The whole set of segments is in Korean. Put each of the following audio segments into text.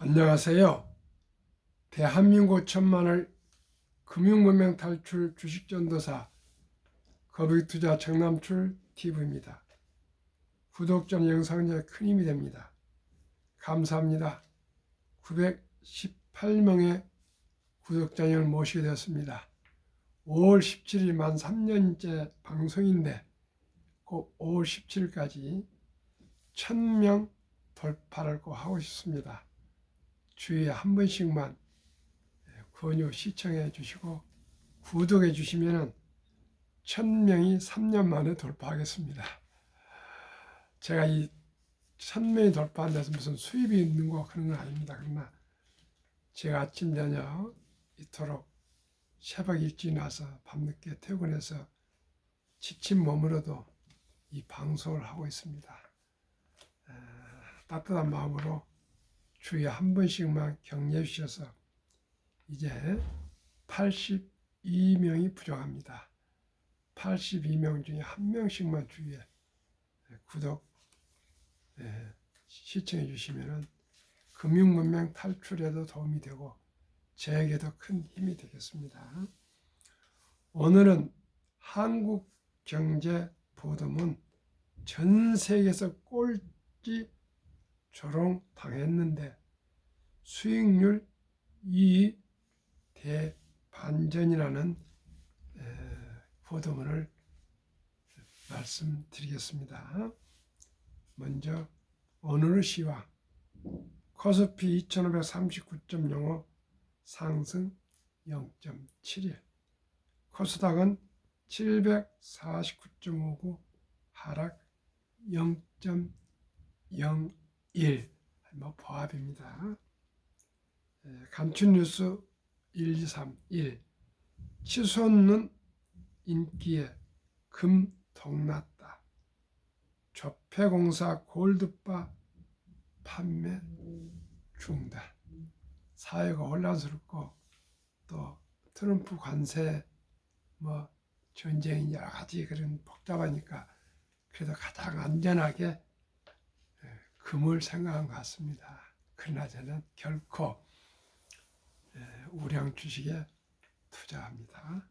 안녕하세요. 대한민국 천만을 금융문명 탈출 주식전도사 거북이투자 정남출 TV입니다. 구독자 영상에 큰 힘이 됩니다. 감사합니다. 918명의 구독자님을 모시게 되었습니다. 5월 17일 만 3년째 방송인데 꼭 5월 17일까지 1000명 돌파를 꼭 하고 싶습니다. 주에 한 번씩만 권유 시청해 주시고 구독해 주시면 1000명이 3년 만에 돌파하겠습니다. 제가 이 1000명이 돌파한 데서 무슨 수입이 있는 거 그런 건 아닙니다. 그러나 제가 아침 저녁 이토록 새벽 일찍 나서 밤늦게 퇴근해서 지친 몸으로도 이 방송을 하고 있습니다. 따뜻한 마음으로 주에 한 번씩만 격려해 주셔서 이제 82명이 부족합니다. 82명 중에 한 명씩만 주위에 구독 시청해 주시면 금융문명 탈출에도 도움이 되고 저에게도 큰 힘이 되겠습니다. 오늘은 한국경제보도문 전 세계에서 꼴찌 조롱 당했는데 수익률 2위 대반전이라는 보도문을 말씀드리겠습니다. 먼저 오늘의 시황 코스피 2539.05 상승 0.71 코스닥은 749.59 하락 0.01 보합입니다. 간추뉴스 1, 2, 3, 1 치솟는 인기에 금 동났다. 조폐공사 골드바 판매 중단. 사회가 혼란스럽고 또 트럼프 관세 전쟁 여러 가지 그런 복잡하니까 그래도 가장 안전하게 금을 생각한 것 같습니다. 그러나 저는 결코 우량 주식에 투자합니다.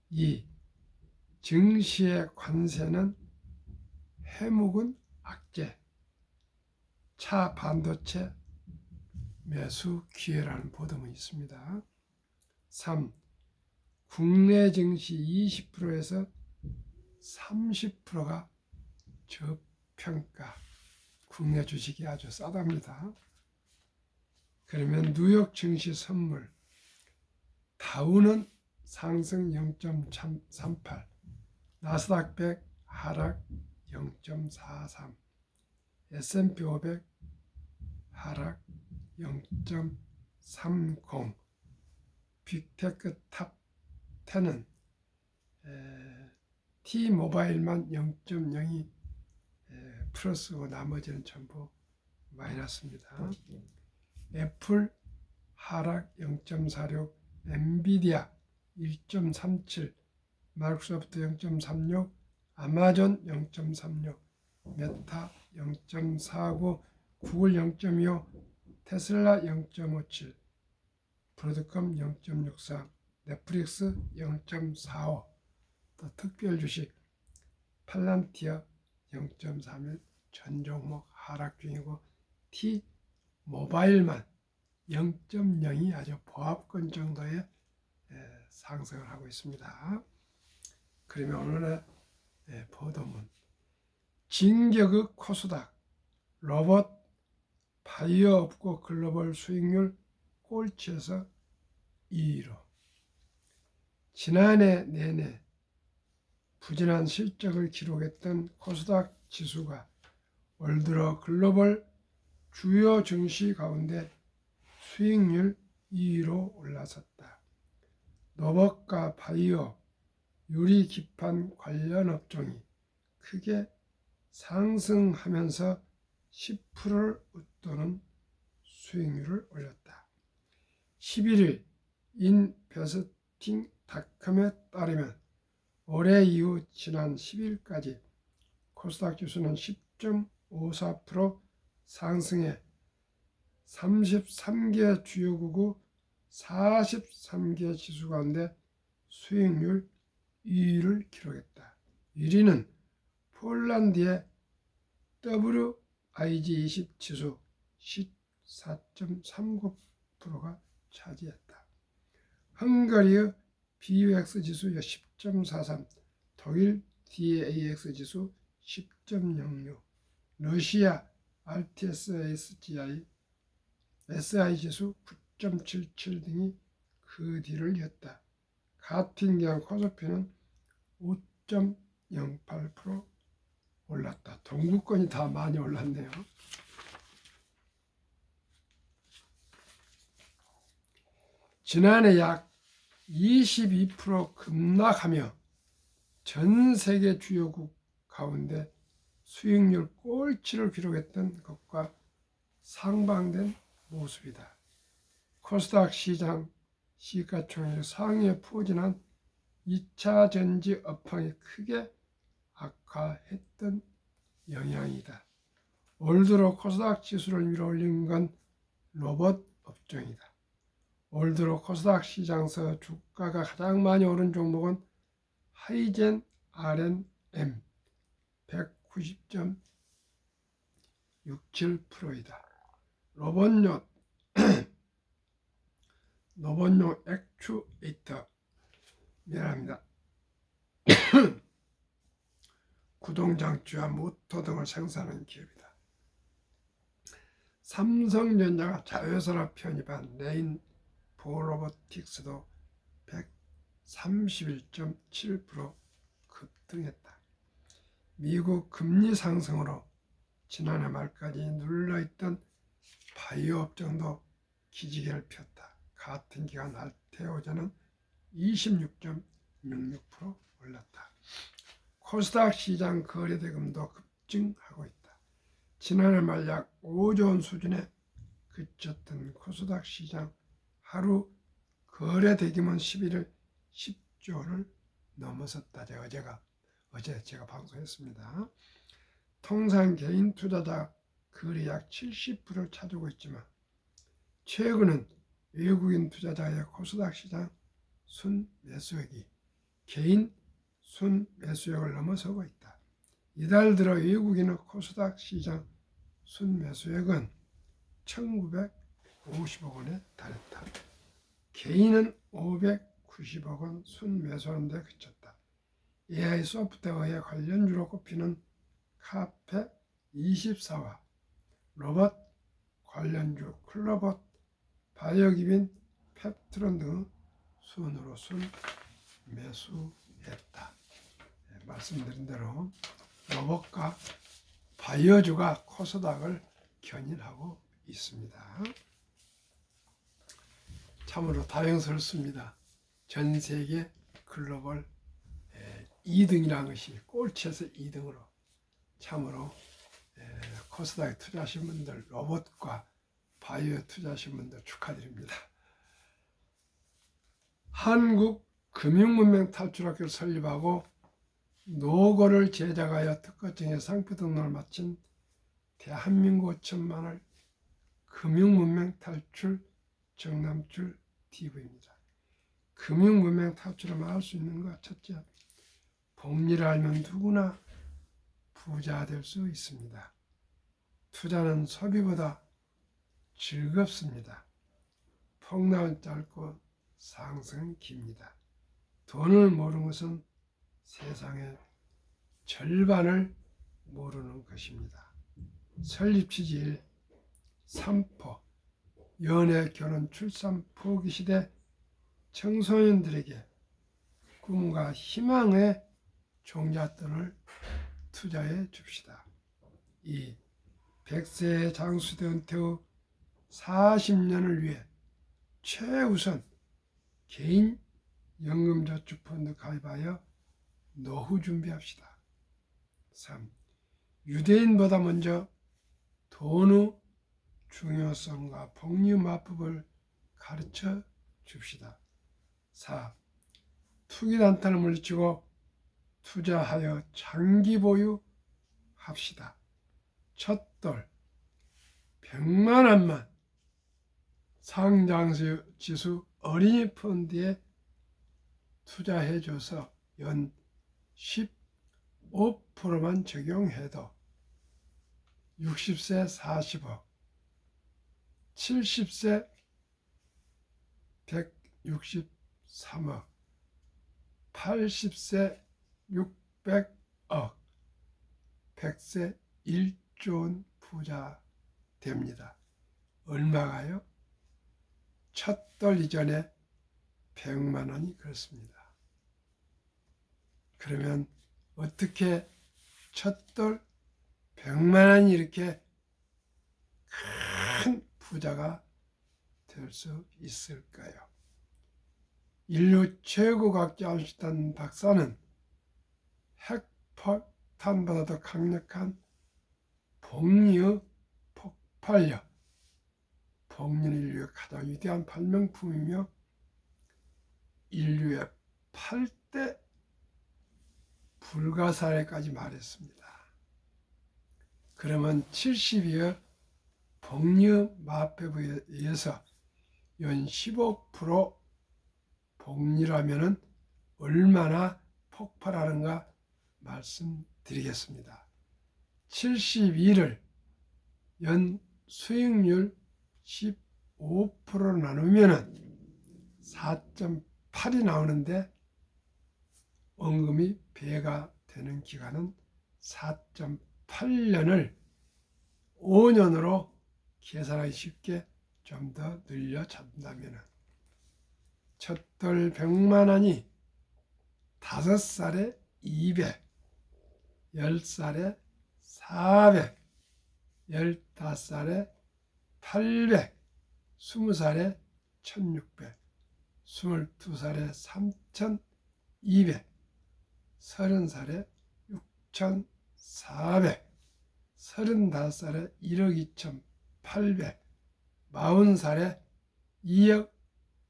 2. 증시의 관세는 해묵은 악재, 차 반도체 매수 기회라는 보도문이 있습니다. 3. 국내 증시 20%에서 30%가 저평가, 국내 주식이 아주 싸답니다. 그러면 뉴욕 증시 선물 다우는 상승 0.38, 나스닥 100 하락 0.43, S&P 500 하락 0.30, 빅테크 탑 10은 T모바일만 0.02 플러스고 나머지는 전부 마이너스입니다. 애플 하락 0.46, 엔비디아 1.37, 마이크로소프트 0.36, 아마존 0.36, 메타 0.49, 구글 0.25, 테슬라 0.57, 브로드컴 0.64, 넷플릭스 0.45, 또 특별 주식 팔란티어 0.31 전 종목 하락 중이고 T 모바일만 0.02 아주 보합권 정도의 상승을 하고 있습니다. 그러면 오늘의 보도문 진격의 코스닥 로봇 바이오 업고 글로벌 수익률 꼴찌에서 2위로 지난해 내내 부진한 실적을 기록했던 코스닥 지수가 올 들어 글로벌 주요 증시 가운데 수익률 2위로 올라섰다. 로봇과 바이오, 유리 기판 관련 업종이 크게 상승하면서 10%를 웃도는 수익률을 올렸다. 11일 인베스팅닷컴에 따르면 올해 이후 지난 10일까지 코스닥 지수는 10.54% 상승해 33개 주요국의 43개 지수 가운데 수익률 2위를 기록했다. 1위는 폴란드의 WIG20 지수 14.39%가 차지했다. 헝가리의 BUX 지수 10.43, 독일 DAX 지수 10.06, 러시아 RTSSGI SI 지수 9.77 등이 그 뒤를 이었다. 같은 기간 코스피는 5.08% 올랐다. 동구권이 다 많이 올랐네요. 지난해 약 22% 급락하며 전 세계 주요국 가운데 수익률 꼴찌를 기록했던 것과 상반된 모습이다. 코스닥 시장 시가총액 상위에 포진한 2차 전지 업황이 크게 악화했던 영향이다. 올 들어 코스닥 지수를 밀어올린 건 로봇 업종이다. 올 들어 코스닥 시장에서 주가가 가장 많이 오른 종목은 하이젠 R&M 190.67%이다. 로봇용 액추에이터 구동장치와 모터 등을 생산하는 기업이다. 삼성전자가 자회사로 편입한 레인보로보틱스도 131.7% 급등했다. 미국 금리 상승으로 지난해 말까지 눌러있던 바이오 업종도 기지개를 폈다. 같은 기간 알테오젠은 26.66% 올랐다. 코스닥 시장 거래대금도 급증하고 있다. 지난해 말 약 5조 원 수준에 그쳤던 코스닥 시장 하루 거래대금은 11일 10조 원을 넘어섰다. 어제 제가 방송했습니다. 통상 개인 투자자 거래 약 70%를 차지하고 있지만 최근은 외국인 투자자의 코스닥 시장 순매수액이 개인 순매수액을 넘어서고 있다. 이달 들어 외국인의 코스닥 시장 순매수액은 1950억 원에 달했다. 개인은 590억 원 순매수하는 데 그쳤다. AI 소프트웨어에 관련주로 꼽히는 카페24와 로봇 관련주 클로봇, 바이오기빈, 펩트론 등의 순으로 순매수했다. 말씀드린 대로 로봇과 바이오주가 코스닥을 견인하고 있습니다. 참으로 다행스럽습니다. 전 세계 글로벌 2등이라는 것이 꼴찌에서 2등으로 참으로 코스닥에 투자하신 분들, 로봇과 바이오에 투자하신 분들 축하드립니다. 한국금융문명 탈출학교를 설립하고 노고를 제작하여 특허증에 상표 등록을 마친 대한민국 5천만을 금융문명 탈출 정남출 TV입니다. 금융문명 탈출을 말할 수 있는 것 첫째, 복리를 알면 누구나 부자 될 수 있습니다. 투자는 소비보다 즐겁습니다. 폭락은 짧고 상승은 깁니다. 돈을 모르는 것은 세상의 절반을 모르는 것입니다. 설립 취지 1, 삼포, 연애, 결혼, 출산, 포기 시대 청소년들에게 꿈과 희망의 종잣돈을 투자해 줍시다. 2. 100세 장수대 은퇴 후 40년을 위해 최우선 개인 연금저축펀드 가입하여 노후 준비합시다. 3. 유대인보다 먼저 돈의 중요성과 복리마법을 가르쳐 줍시다. 4. 투기단타를 물리치고 투자하여 장기 보유합시다. 첫돌 100만 원만 상장지수 어린이 펀드에 투자해줘서 연 15%만 적용해도 60세 40억, 70세 163억, 80세 600억, 100세 1조 원 부자 됩니다. 얼마가요? 첫돌 이전에 100만 원이 그렇습니다. 그러면 어떻게 첫돌 100만 원이 이렇게 큰 부자가 될 수 있을까요? 인류 최고 과학자 아인슈타인 박사는 핵폭탄보다도 강력한 복리의 폭발력, 복리는 인류의 가장 위대한 발명품이며 인류의 8대 불가사의까지 말했습니다. 그러면 70여 복리의 마법에 의해서 연 15% 복리라면 얼마나 폭발하는가 말씀드리겠습니다. 72를 연 수익률 15% 나누면 4.8이 나오는데 원금이 배가 되는 기간은 4.8년을 5년으로 계산하기 쉽게 좀 더 늘려준다면 첫돌 100만 원이 5살에 200, 10살에 400, 15살에 800, 20살에 1600, 22살에 3200, 30살에 6400, 35살에 1억 2800, 40살에 2억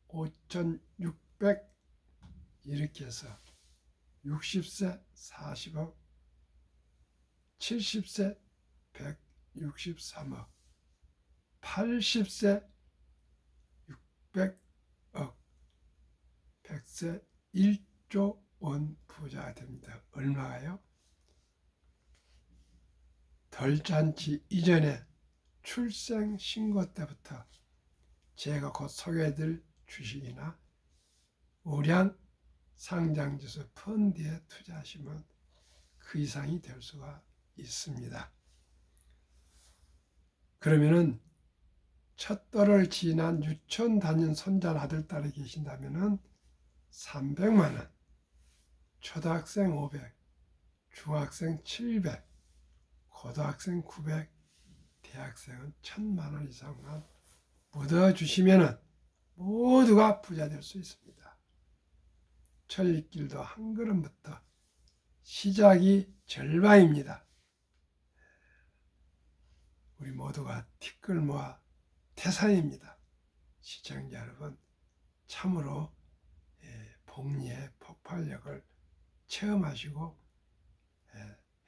5600 이렇게 해서 60세 40억, 70세 163억, 80세 600억, 100세 1조 원 부자가 됩니다. 얼마가요? 덜잔치 이전에 출생 신고 때부터 제가 곧 소개해드릴 주식이나 우량 상장지수 펀드에 투자하시면 그 이상이 될 수가 있습니다. 그러면은 첫돌을 지난 유치원 다닌 손자 아들 딸이 계신다면은 300만 원, 초등학생 500, 중학생 700, 고등학생 900, 대학생은 1000만 원 이상만 묻어주시면 모두가 부자 될 수 있습니다. 천리길도 한 걸음부터 시작이 절반입니다. 우리 모두가 티끌 모아 태산입니다. 시청자 여러분, 참으로 복리의 폭발력을 체험하시고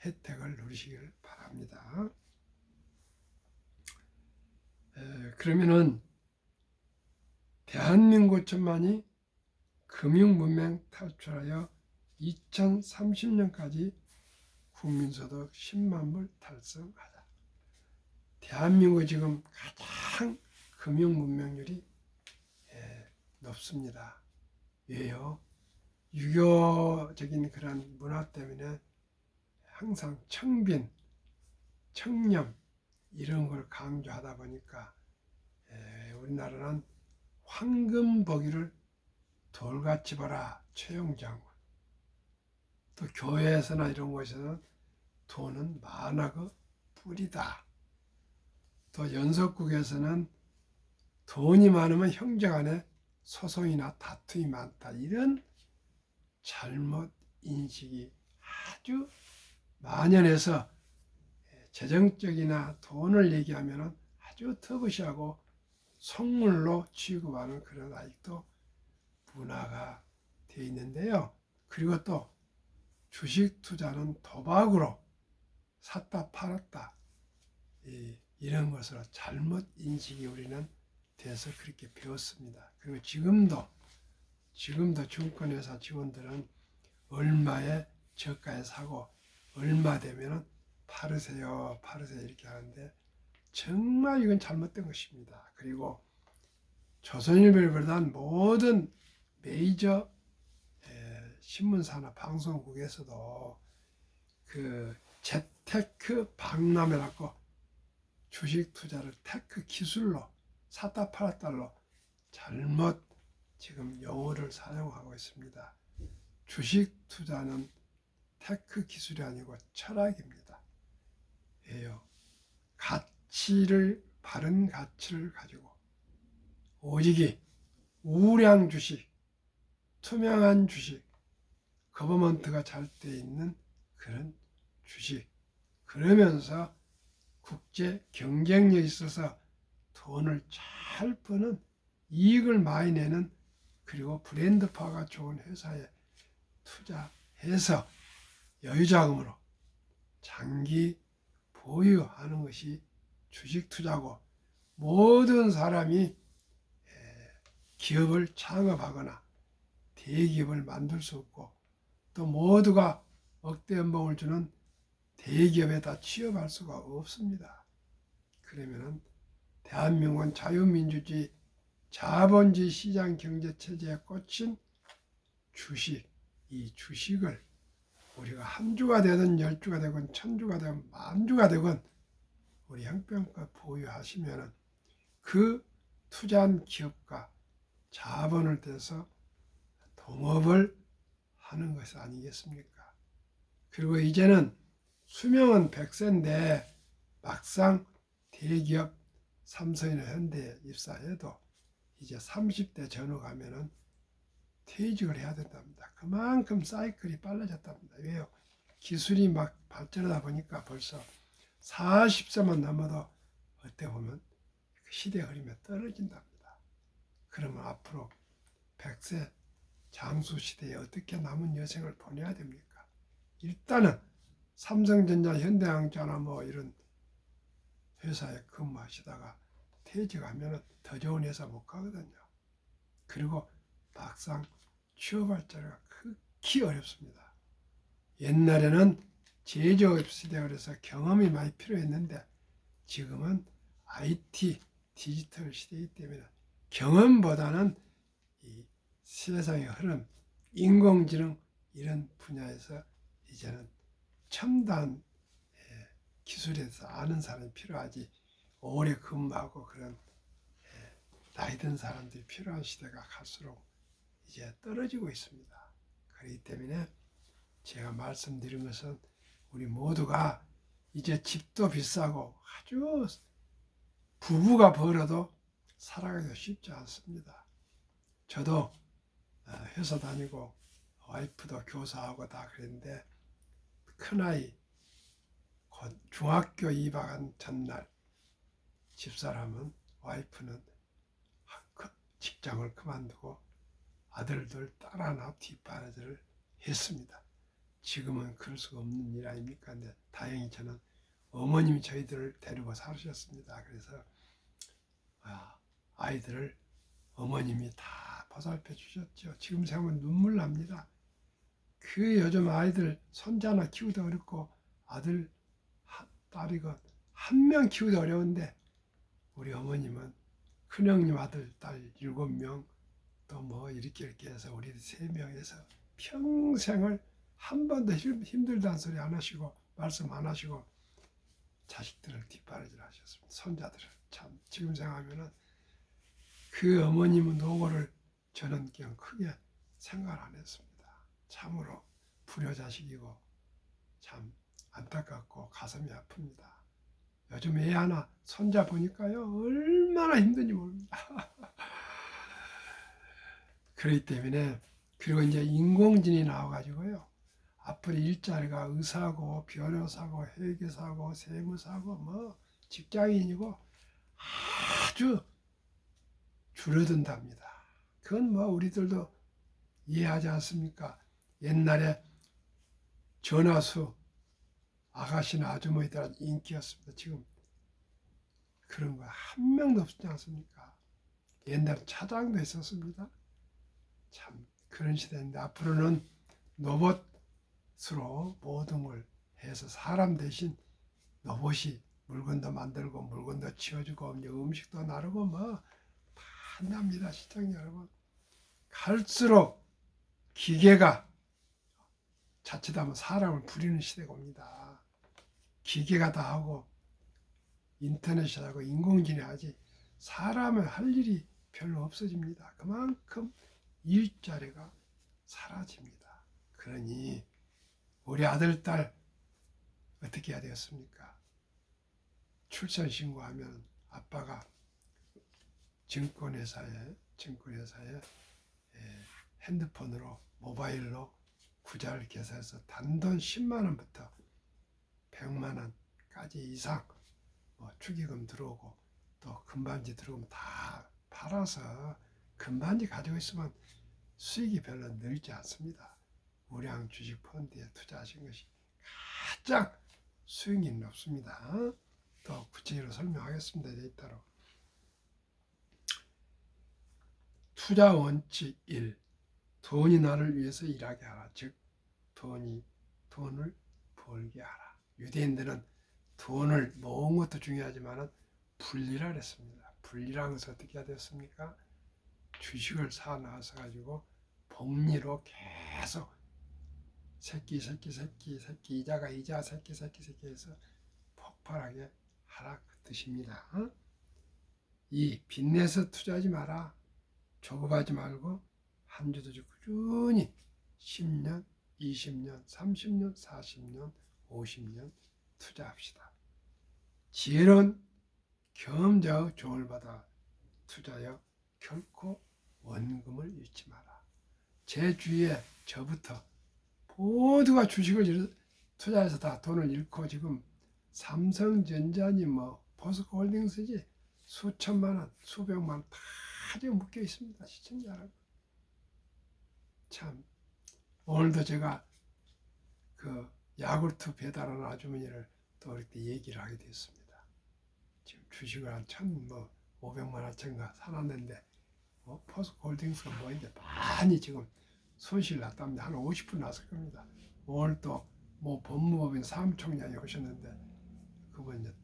혜택을 누리시길 바랍니다. 그러면은 대한민국천만이 금융문명 탈출하여 2030년까지 국민소득 10만 불 달성하자. 대한민국이 지금 가장 금융문명률이 높습니다. 왜요? 유교적인 그런 문화 때문에 항상 청빈, 청렴 이런 걸 강조하다 보니까 우리나라는 황금보기를 돌같이 봐라 최영장군. 또 교회에서나 이런 곳에서는 돈은 만화가 뿌리다. 또 연속국에서는 돈이 많으면 형제간에 소송이나 다툼이 많다. 이런 잘못 인식이 아주 만연해서 재정적이나 돈을 얘기하면 아주 터부시하고 속물로 취급하는 그런 아직도 문화가 되어 있는데요. 그리고 또 주식 투자는 도박으로 샀다 팔았다 이런 것으로 잘못 인식이 우리는 돼서 그렇게 배웠습니다. 그리고 지금도 증권회사 직원들은 얼마에 저가에 사고 얼마 되면은 팔으세요 이렇게 하는데 정말 이건 잘못된 것입니다. 그리고 조선일보를 비롯한 모든 메이저 신문사나 방송국에서도 그 재테크 박람회라고 주식 투자를 테크 기술로 샀다 팔았다로 잘못 지금 용어를 사용하고 있습니다. 주식 투자는 테크 기술이 아니고 철학입니다. 예요. 바른 가치를 가지고 오직이 우량 주식, 투명한 주식, 거버먼트가 잘 돼 있는 그런 주식, 그러면서 국제 경쟁력이 있어서 돈을 잘 버는 이익을 많이 내는 그리고 브랜드화가 좋은 회사에 투자해서 여유자금으로 장기 보유하는 것이 주식 투자고 모든 사람이 기업을 창업하거나 대기업을 만들 수 없고 또 모두가 억대 연봉을 주는 대기업에 다 취업할 수가 없습니다. 그러면은 대한민국은 자유민주주의 자본주의 시장 경제 체제에 꽂힌 주식, 이 주식을 우리가 한 주가 되든 10주가 되건 1000주가 되건 만주가 되건 우리 형편껏 보유하시면은 그 투자한 기업과 자본을 대서 동업을 하는 것 아니겠습니까? 그리고 이제는 수명은 100세인데 막상 대기업 삼성이나 현대에 입사해도 이제 30대 전후 가면은 퇴직을 해야 된답니다. 그만큼 사이클이 빨라졌답니다. 왜요? 기술이 막 발전하다 보니까 벌써 40세만 넘어도 어떻게 보면 시대 흐름에 떨어진답니다. 그러면 앞으로 100세 장수 시대에 어떻게 남은 여생을 보내야 됩니까? 일단은 삼성전자, 현대항자나 뭐 이런 회사에 근무하시다가 퇴직하면 더 좋은 회사 못 가거든요. 그리고 막상 취업할 자리가 극히 어렵습니다. 옛날에는 제조업 시대가 그래서 경험이 많이 필요했는데 지금은 IT, 디지털 시대이기 때문에 경험보다는 이 세상의 흐름, 인공지능 이런 분야에서 이제는 첨단 기술에 대해서 아는 사람이 필요하지 오래 근무하고 그런 나이 든 사람들이 필요한 시대가 갈수록 이제 떨어지고 있습니다. 그렇기 때문에 제가 말씀드린 것은 우리 모두가 이제 집도 비싸고 아주 부부가 벌어도 살아가기가 쉽지 않습니다. 저도 회사 다니고 와이프도 교사하고 다 그랬는데 큰아이 곧 중학교 입학한 전날 집사람은 와이프는 직장을 그만두고 아들들 딸 하나 뒷바라지를 했습니다. 지금은 그럴 수가 없는 일 아닙니까? 근데 다행히 저는 어머님이 저희들을 데리고 사셨습니다. 그래서 아이들을 어머님이 다 보살펴 주셨죠. 지금 생각하면 눈물 납니다. 그 요즘 아이들 손자 하나 키우기 어렵고 아들 딸이건 한 명 키우기 어려운데 우리 어머님은 큰형님 아들 딸 7명 또 뭐 이렇게 해서 우리 3명에서 평생을 한 번도 힘들다는 소리 안 하시고 말씀 안 하시고 자식들을 뒷바라지를 하셨습니다. 손자들을 참 지금 생각하면은 그 어머님의 노고를 저는 그냥 크게 생각 안 했습니다. 참으로 불효자식이고 참 안타깝고 가슴이 아픕니다. 요즘 애 하나 손자 보니까요 얼마나 힘든지 모릅니다. 그렇기 때문에 그리고 이제 인공지능이 나와가지고요 앞으로 일자리가 의사고 변호사고 회계사고 세무사고 뭐 직장인이고 아주 줄어든답니다. 그건 뭐 우리들도 이해하지 않습니까? 옛날에 전화수 아가씨나 아주머니들 인기였습니다. 지금 그런 거 한 명도 없지 않습니까? 옛날에 차장도 있었습니다. 참 그런 시대인데 앞으로는 로봇으로 모든 걸 해서 사람 대신 로봇이 물건도 만들고 물건도 치워주고 이제 음식도 나르고 뭐 다 한답니다. 시청자 여러분. 갈수록 기계가 자칫하면 사람을 부리는 시대가 옵니다. 기계가 다 하고 인터넷이 하고 인공지능이 하지 사람을 할 일이 별로 없어집니다. 그만큼 일자리가 사라집니다. 그러니 우리 아들, 딸 어떻게 해야 되겠습니까? 출산 신고하면 아빠가 증권회사에 핸드폰으로 모바일로 구자를 계산해서 단돈 10만 원부터 100만 원까지 이상 축의금 들어오고 또 금반지 들어오면 다 팔아서 금반지 가지고 있으면 수익이 별로 늘지 않습니다. 우량 주식 펀드에 투자하신 것이 가장 수익이 높습니다. 더 구체적으로 설명하겠습니다. 데이터로. 투자 원칙 1. 돈이 나를 위해서 일하게 하라. 즉 돈을 벌게 하라. 유대인들은 돈을 모은 것도 중요하지만 분리라 그랬습니다. 분리라는 것은 어떻게 해야 됐습니까? 주식을 사 나와서 가지고 복리로 계속 새끼 이자가 이자 새끼 해서 폭발하게 하라 그 뜻입니다. 이 빚내서 투자하지 마라. 조급하지 말고 한 주도 꾸준히 10년, 20년, 30년, 40년, 50년 투자합시다. 지혜로운 경험자의 조언을 받아 투자하여 결코 원금을 잃지 마라. 제 주위에 저부터 모두가 주식을 투자해서 다 돈을 잃고 지금 삼성전자니 포스코홀딩스지 수천만 원, 수백만 원 다 지금 묶여 있습니다. 시청자 여러분. 참 오늘도 제가 그 야구르트 배달하는 아주머니를 또 이렇게 얘기를 하게 됐습니다. 지금 주식을 한 1,500만 원짜리가 사놨는데 포스코홀딩스가 이제 많이 지금 손실 났답니다. 한 50% 났을 겁니다. 오늘 또 법무법인 사무총장이 오셨는데 그분 이제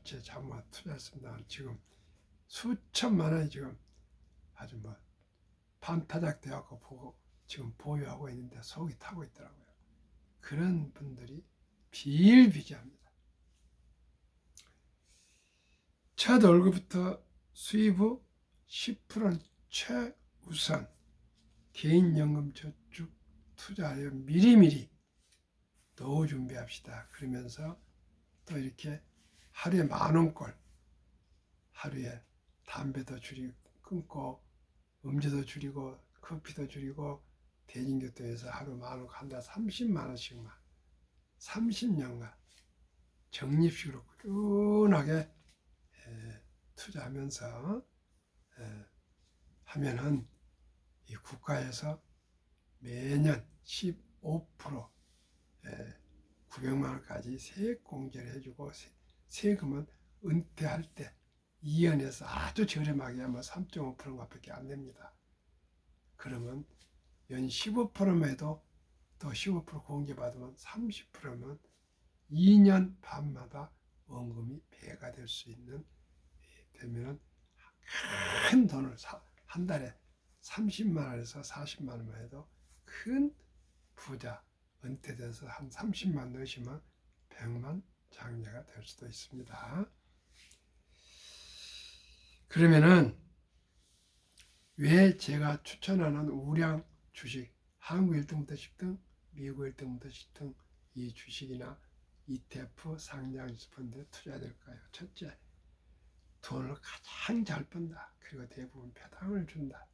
제 자문에 투자했습니다. 지금 수천만 원이 지금 아주 반타작 되어갖고 보고 지금 보유하고 있는데 속이 타고 있더라고요. 그런 분들이 비일비재합니다. 첫 월급부터 수입 후 10%는 최우선 개인연금저축 투자하여 미리미리 노후 준비합시다. 그러면서 또 이렇게 하루에 10,000원꼴 하루에 담배도 끊고 음주도 줄이고 커피도 줄이고 대중교통에서 하루 10,000원 한 달 30만 원씩만 30년간 적립식으로 꾸준하게 투자하면서 하면은 이 국가에서 매년 15% 900만 원까지 세액 공제를 해주고 세금은 은퇴할 때 2년에서 아주 저렴하게 3.5%밖에 안 냅니다. 그러면 연 15%만 해도 또 15% 공제받으면 30%면 2년 반마다 원금이 배가 될 수 있는 되면은 큰 돈을 한 달에 30만 원에서 40만 원만 해도 큰 부자 은퇴돼서 한 30만 넣으시면 100만 장자가 될 수도 있습니다. 그러면은 왜 제가 추천하는 우량 주식 한국 1등부터 10등, 미국 1등부터 10등 이 주식이나 ETF 상장지 펀드에 투자해야 될까요? 첫째, 돈을 가장 잘 번다. 그리고 대부분 배당을 준다.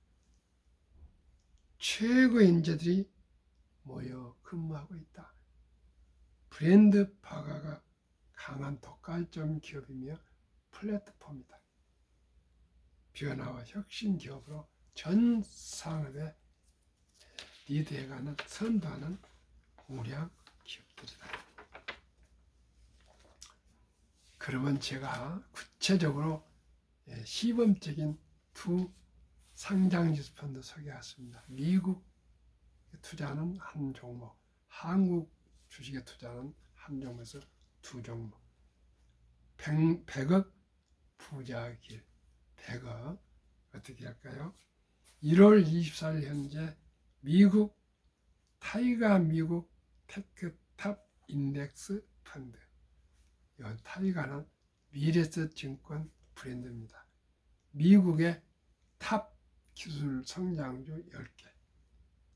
최고의 인재들이 모여 근무하고 있다. 브랜드 파가가 강한 독과점 기업이며 플랫폼이다. 변화와 혁신 기업으로 전 산업에 리드해가는 선도하는 우량 기업들이다. 그러면 제가 구체적으로 시범적인 두 상장지수 펀드 소개하겠습니다. 미국 투자는 한 종목, 한국 주식에 투자는 한 종목에서 두 종목. 100억 부자 길, 100억 어떻게 할까요? 1월 24일 현재 타이가 미국 테크탑 인덱스 펀드. 이 타이가는 미래에셋증권 브랜드입니다. 미국의 탑 기술 성장주 10개.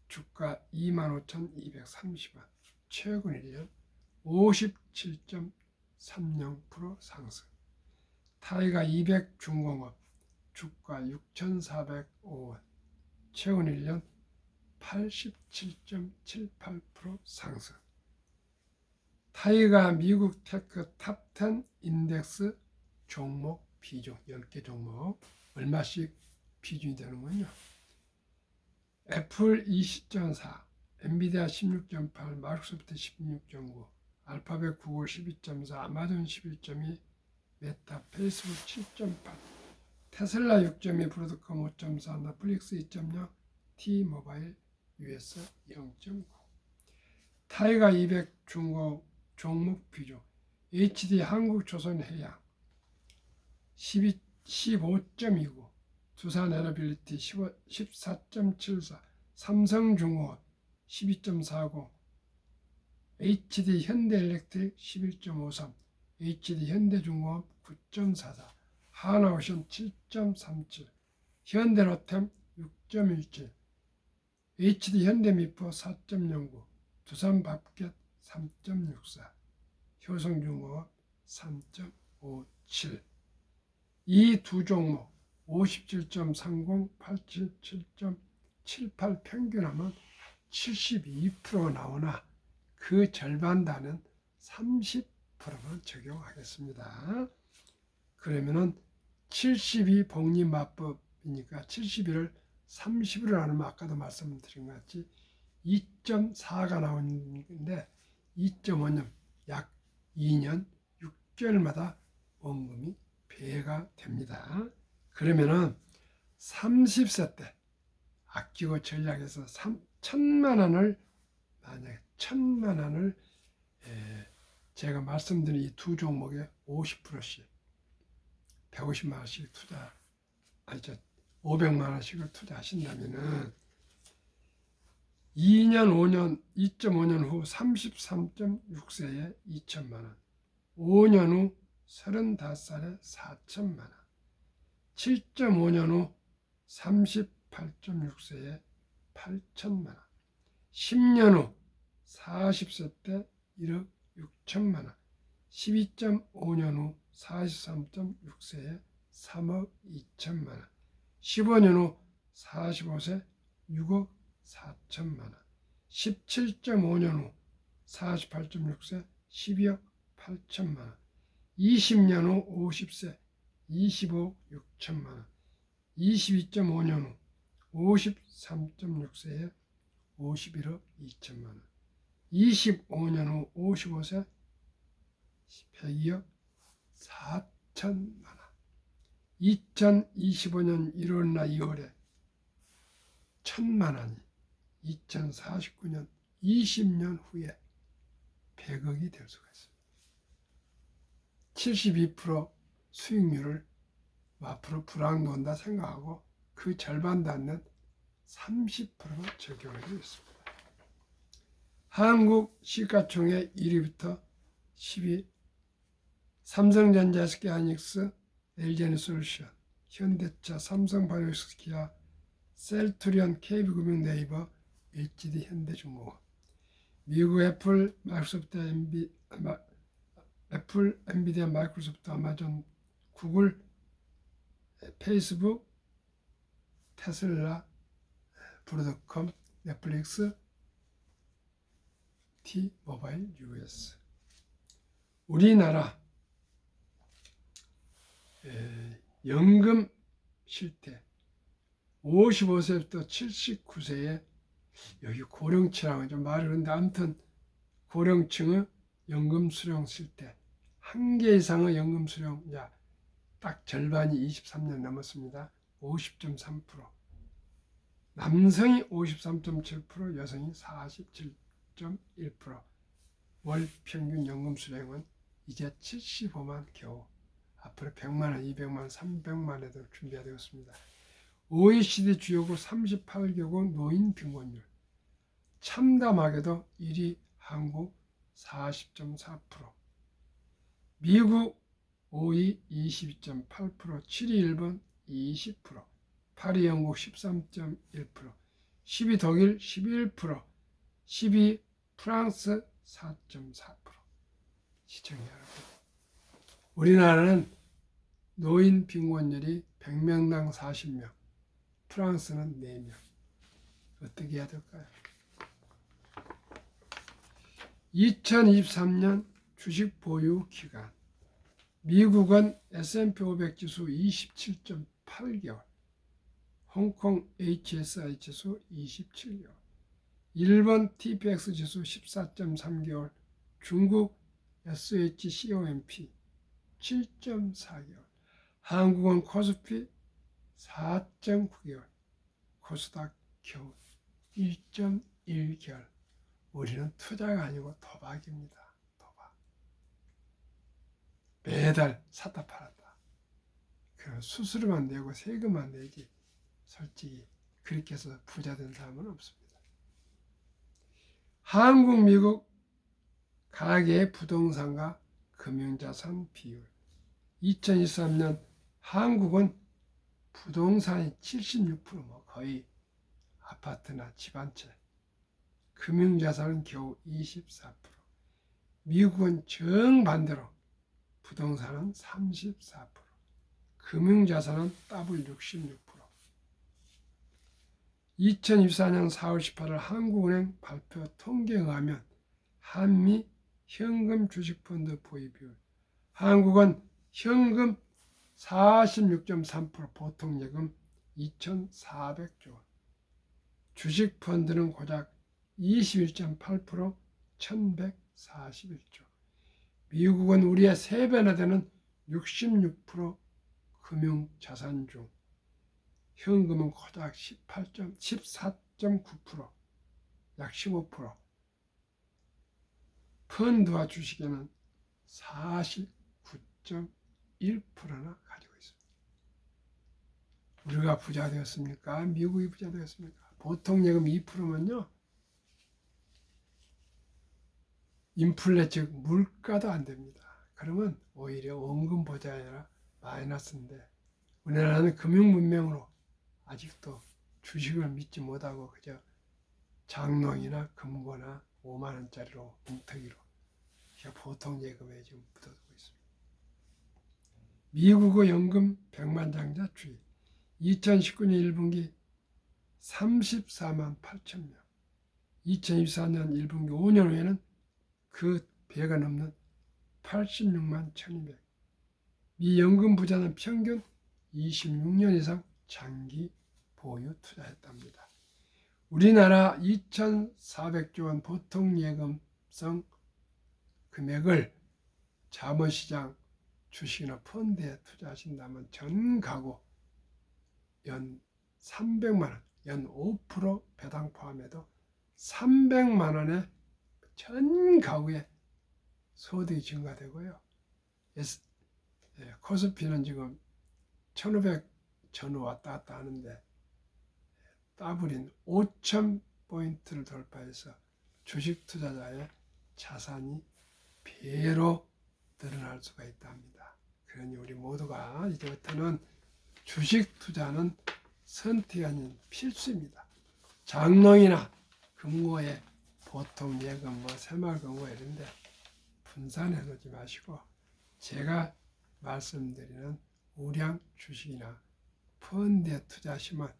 주가 25,230원. 최근 1년 57.30% 상승. 타이가 200 중공업 주가 6,405원. 최근 1년 87.78% 상승. 타이가 미국 테크 탑10 인덱스 종목 비중 10개 종목 얼마씩 비중이 되는군요. 애플 20.4, 엔비디아 16.8, 마이크로소프트 16.9, 알파벳 구글 12.4, 아마존 11.2, 메타, 페이스북 7.8, 테슬라 6.2, 브로드컴 5.4, 넷플릭스 2.0, T모바일 US 0.9. 타이가 200 중국 종목 비중 HD 한국조선해양 15.29, 두산에너빌리티 14.74, 삼성중공업 12.40, HD 현대일렉트릭 11.53, HD 현대중공업 9.44, 하나오션 7.37, 현대로템 6.17, HD 현대미포 4.09, 두산밥켓 3.64, 효성중공업 3.57. 이 두 종목 57.30, 87.78 평균하면 72%가 나오나 그 절반단은 30%만 적용하겠습니다. 그러면은 72 복리마법이니까 71을 30으로 나누면 아까도 말씀드린 것 같이 2.4가 나오는데 2.5년 약 2년 6개월마다 원금이 배가 됩니다. 그러면은 30세 때 아끼고 전략해서 1,000만 원을 만약에 1,000만 원을 제가 말씀드린 이 두 종목에 50%씩 150만 원씩 500만 원씩을 투자하신다면은 2.5년 후 33.6세에 2천만 원, 5년 후 35살에 4천만 원, 7.5년 후 38.6세에 8천만 원, 10년 후 40세 때 1억 6천만 원, 12.5년 후 43.6세에 3억 2천만 원, 15년 후 45세 6억 4천만 원, 17.5년 후 48.6세 12억 8천만 원, 20년 후 50세 25억 6천만 원, 22.5년 후 53.6세에 51억 2천만 원, 25년 후 55세 102억 4천만 원, 2025년 1월이나 2월에 1,000만 원이 2049년 20년 후에 100억이 될 수가 있습니다. 72% 수익률을 앞으로 불황도 온다 생각하고 그 절반 닿는 30%가 적용하고 있습니다. 한국 시가총액 1위부터 10위 삼성전자, SK하이닉스, LG에너지솔루션, 현대차, 삼성바이오로직스, 기아, 셀트리온, KB금융, 네이버, HD 현대중공업. 미국 애플, 마이크로소프트, 엔비디아, 마이크로소프트, 아마존, 구글, 페이스북, 테슬라, 브로드컴, 넷플릭스, T모바일 US. 우리나라 연금 실태 55세부터 79세에 여기 고령층하고 좀 말이 그런데 아무튼 고령층의 연금 수령 실태 한 개 이상의 연금 수령 딱 절반이 23년 넘었습니다. 50.3%. 남성이 53.7%, 여성이 47.1%. 월 평균 연금 수령은 이제 75만 겨우. 앞으로 100만 원, 200만 원, 300만 원에도 준비가 되었습니다. OECD 주요국 38개국 노인 빈곤율. 참담하게도 1위 한국 40.4%, 미국 5위 22.8%, 7위 일본 20%, 8위 영국 13.1%, 10위 독일 11%, 10위 프랑스 4.4%. 시청자 여러분, 우리나라는 노인 빈곤율이 100명당 40명, 프랑스는 4명. 어떻게 해야 될까요? 2023년 주식 보유 기간. 미국은 S&P 500 지수 27.8개월, 홍콩 HSI 지수 27개월, 일본 TPX 지수 14.3개월, 중국 SHCOMP 7.4개월, 한국은 코스피 4.9개월, 코스닥 겨우 1.1개월. 우리는 투자가 아니고 도박입니다. 도박. 매달 샀다 팔았다. 그 수수료만 내고 세금만 내지 솔직히 그렇게 해서 부자 된 사람은 없습니다. 한국, 미국 가계 부동산과 금융자산 비율. 2023년 한국은 부동산이 76%, 거의 아파트나 집 한 채. 금융자산은 겨우 24%. 미국은 정반대로 부동산은 34%, 금융자산은 더블 66%. 2024년 4월 18일 한국은행 발표 통계에 의하면 한미 현금 주식펀드 보유 비율. 한국은 현금 46.3%, 보통예금 2,400조 원. 주식펀드는 고작 21.8%, 1,141조. 미국은 우리의 3배나 되는 66% 금융자산 중 현금은 고작 14.9%, 약 15%, 펀드와 주식에는 49.1%나 가지고 있습니다. 우리가 부자 되었습니까? 미국이 부자 되었습니까? 보통 예금 2%면요, 인플레 즉 물가도 안 됩니다. 그러면 오히려 원금 보좌가 아니라 마이너스인데, 우리나라는 금융 문명으로 아직도 주식을 믿지 못하고 그저 장롱이나 금고나 5만 원짜리로 뭉텅이로 보통 예금에 지금 묻어두고 있습니다. 미국의 연금 백만장자 주의. 2019년 1분기 34만 8천 명, 2024년 1분기 5년 후에는 그 배가 넘는 86만 1200. 미 연금 부자는 평균 26년 이상 장기 보유 투자했답니다. 우리나라 2,400조 원 보통 예금성 금액을 자본시장 주식이나 펀드에 투자하신다면 전 가구 연 300만 원, 연 5% 배당 포함해도 300만 원의 전 가구의 소득이 증가되고요. 코스피는 지금 1500 전후 왔다 갔다 하는데 더블인 5000포인트를 돌파해서 주식 투자자의 자산이 배로 늘어날 수가 있다 합니다. 그러니 우리 모두가 이제부터는 주식 투자는 선택이 아닌 필수입니다. 장롱이나 금고에 보통 예금, 새마을금고 이런데 분산해 놓지 마시고 제가 말씀드리는 우량 주식이나 펀드에 투자하시면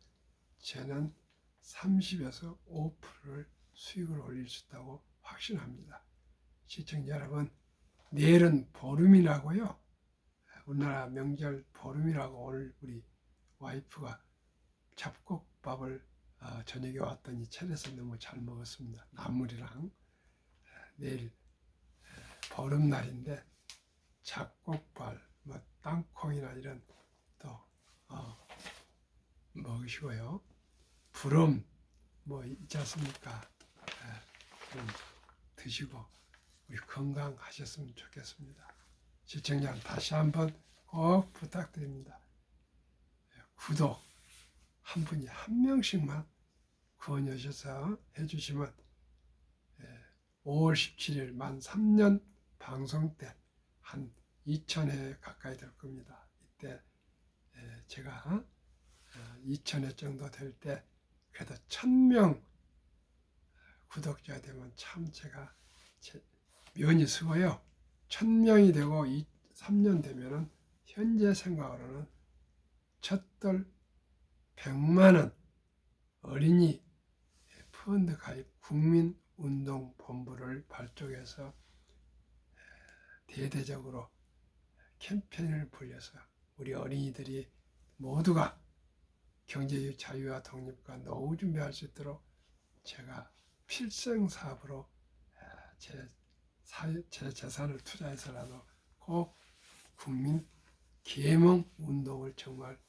저는 30에서 5%를 수익을 올릴 수 있다고 확신합니다. 시청자 여러분, 내일은 보름이라고요. 우리나라 명절 보름이라고 오늘 우리 와이프가 잡곡밥을 저녁에 왔더니 차려서 너무 잘 먹었습니다. 나물이랑. 내일 보름날인데 잡곡밥, 땅콩이나 이런 또 먹으시고요. 부름 뭐 있지 않습니까? 좀 드시고 우리 건강하셨으면 좋겠습니다. 시청자 다시 한번 꼭 부탁드립니다. 구독 한 분이 한 명씩만 구원하셔서 해주시면 5월 17일 만 3년 방송 때 한 2,000회 가까이 될 겁니다. 이때 제가 2,000회 정도 될 때 그래도 1,000명 구독자 되면 참 제가 면이 서고요. 1,000명이 되고 3년 되면은 현재 생각으로는 첫돌 100만 원 어린이 펀드 가입 국민운동본부를 발족해서 대대적으로 캠페인을 벌여서 우리 어린이들이 모두가 경제의 자유와 독립과 노후 준비할 수 있도록 제가 필생사업으로 제 재산을 투자해서라도 꼭 국민 계몽 운동을 정말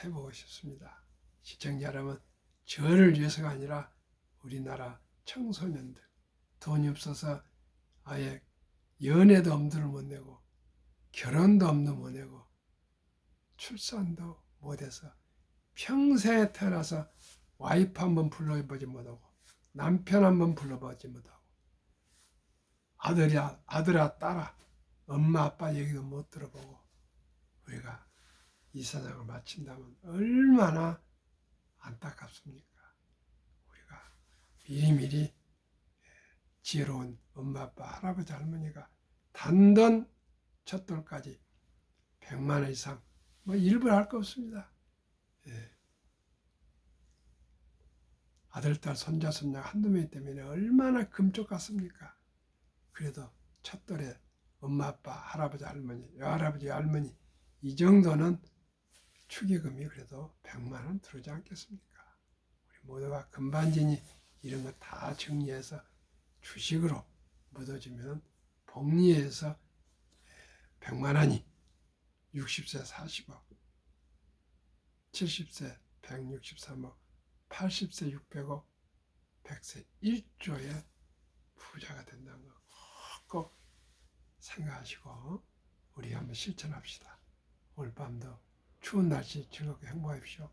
해보고 싶습니다. 시청자 여러분, 저를 위해서가 아니라 우리나라 청소년들, 돈이 없어서 아예 연애도 엄두를 못 내고 결혼도 엄두 못 내고 출산도 못해서 평생에 태어나서 와이프 한번 불러보지 못하고 남편 한번 불러보지 못하고 아들아 딸아 엄마 아빠 얘기도 못 들어보고 우리가 이 세상을 마친다면 얼마나 안타깝습니까? 우리가 미리미리 지혜로운 엄마 아빠 할아버지 할머니가 단돈 첫돌까지 100만 원 이상 뭐 일부러 할 거 없습니다. 아들, 딸, 손자, 손녀 한두 명 때문에 얼마나 금쪽 같습니까? 그래도 첫돌에 엄마, 아빠, 할아버지, 할머니, 여할아버지, 할머니 이 정도는 축의금이 그래도 100만 원 들어오지 않겠습니까? 우리 모두가 금반지니 이런 거 다 정리해서 주식으로 묻어주면 복리해서 100만 원이 60세 40억, 70세 163억, 80세 600억, 100세 1조의 부자가 된다는 거 꼭 생각하시고 우리 한번 실천합시다. 오늘 밤도 추운 날씨 즐겁게 행복하십시오.